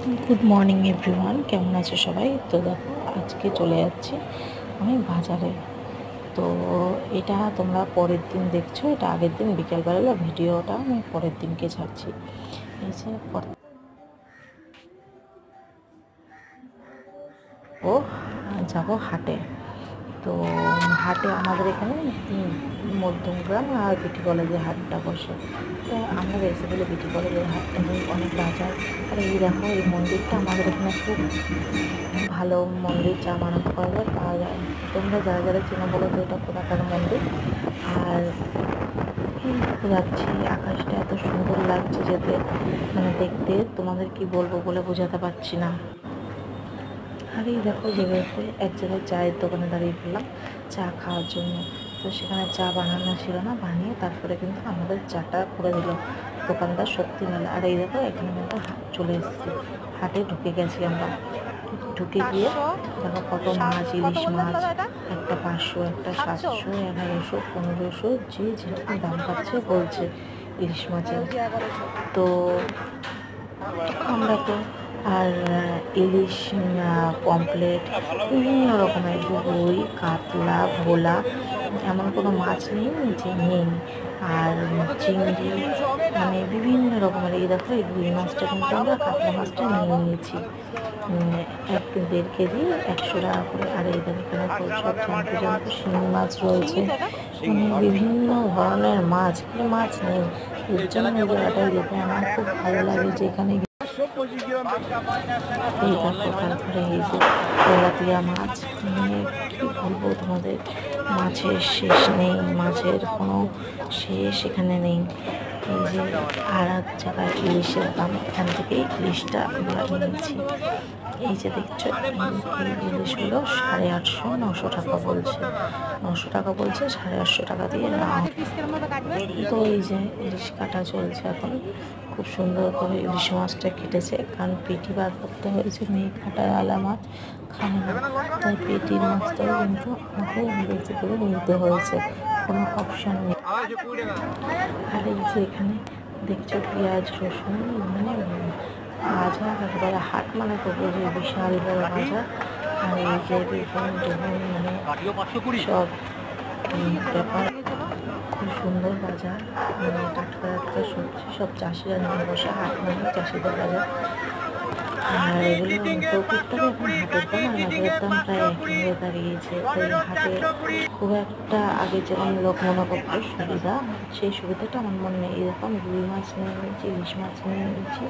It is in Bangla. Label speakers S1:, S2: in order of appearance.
S1: গুড মর্নিং এভরিওয়ান, কেমন আছো সবাই? তো দেখো, আজকে চলে যাচ্ছি আমি বাজারে। তো এটা তোমরা পরের দিন দেখছো, এটা আগের দিন বিকেলবেলা ভিডিওটা আমি পরের দিনকে ছাড়ছি। এই যে ও যাবো হাটে। তো হাটে আমাদের এখানে মধ্যমগ্রাম আর বিটি কলেজের হাটটা বসে। তো আমরা বেসিক্যালি বিটি কলেজের হাটটা অনেক বাজার। আর এই দেখো, এই মন্দিরটা আমাদের এখানে খুব ভালো মন্দির, যা মানত করা যায় পাওয়া যায়। তোমরা যারা যারা চেনো বলো তো এটা কোথাকার মন্দির। আর যাচ্ছি, আকাশটা এত সুন্দর লাগছে যেতে, মানে দেখতে তোমাদের কি বলবো বলে বোঝাতে পারছি না। আর এই দেখো, জায়গাতে এক জায়গায় চায়ের দোকানে দাঁড়িয়ে পড়লাম চা খাওয়ার জন্য। তো সেখানে চা বানানো ছিল না, বানিয়ে তারপরে কিন্তু আমাদের চাটা করে দিল দোকানদার, সত্যি মেলা। আর এই দেখো, এখানে কিন্তু চলে এসেছি, হাটে ঢুকে গেছি আমরা। ঢুকে গিয়ে দেখো কত মাছ, ইলিশ মাছ, একটা 500, একটা 700, 1100, 1500, যে যেরকম দাম পাচ্ছে বলছে ইলিশ মাছের। তো আমরা তো আর ইলিশ, পমফ্লেট, বিভিন্ন রকমের রুই, কাতলা, ভোলা, এমন কোনো মাছ নেই যে নেই। আর চিংড়ি, মানে বিভিন্ন রকমের। এই দেখো, এই রুই মাছটা কিন্তু আমরা কাতলা মাছটা নিয়ে নিয়েছি 1-1.5 কেজি 100 টাকা করে। আর এই দেখো, এখানে তো সব জানতে জানতে শিঙি মাছ রয়েছে, মানে বিভিন্ন ধরনের মাছ, কি মাছ নেই। এর জন্য এই জায়গাটায় যেতে আমার খুব ভালো লাগে, যেখানে এই দেখো, তারপরে এই যে তেলাপিয়া মাছ, মানে কী বলবো তোমাদের, মাছের শেষ নেই, মাছের কোনো শেষ এখানে নেই। এই যে আর এক জায়গায় ইলিশের দাম, এখান থেকেই ইলিশটা আমরা নিয়েছি। এই যে দেখছো, এই ইলিশগুলো 850-900 টাকা বলছে, 900 টাকা বলছে, 850 টাকা দিয়ে নাও। তো এই যে ইলিশ কাটা চলছে এখন, খুব সুন্দর করে ইলিশ মাছটা কেটেছে, কারণ পেটি বার করতে হয়েছে, মেয়ে কাটার আলা মাছ খায় না, তাই পেটির মাছটাও কিন্তু আমাকে বেশি করে নিতে হয়েছে, কোনো অপশান নেই। আর এই যে এখানে দেখছো পেঁয়াজ, রসুন, মানে বাজার একেবারে হাট, মানে তো বুঝি বিশাল বড় বাজার। আর এই যে বেগুন টেগুন, মানে সব ব্যাপার, খুব সুন্দর বাজার, মানে টাটকা টাটকা সবজি, সব চাষিরা নিয়ে বসে, হাট মানে চাষিদের বাজার। আর এগুলো প্রত্যেকটারই এখন হাটের দাম আর বাজারের দাম প্রায় একই হয়ে দাঁড়িয়েছে। তাই হাটে খুব একটা আগে যেমন লোক মনে করতো সুবিধা, সেই সুবিধাটা আমার মনে নেই। এরকম রুই মাছ নিয়ে নিয়েছি, ইলিশ মাছ নিয়ে নিয়েছি।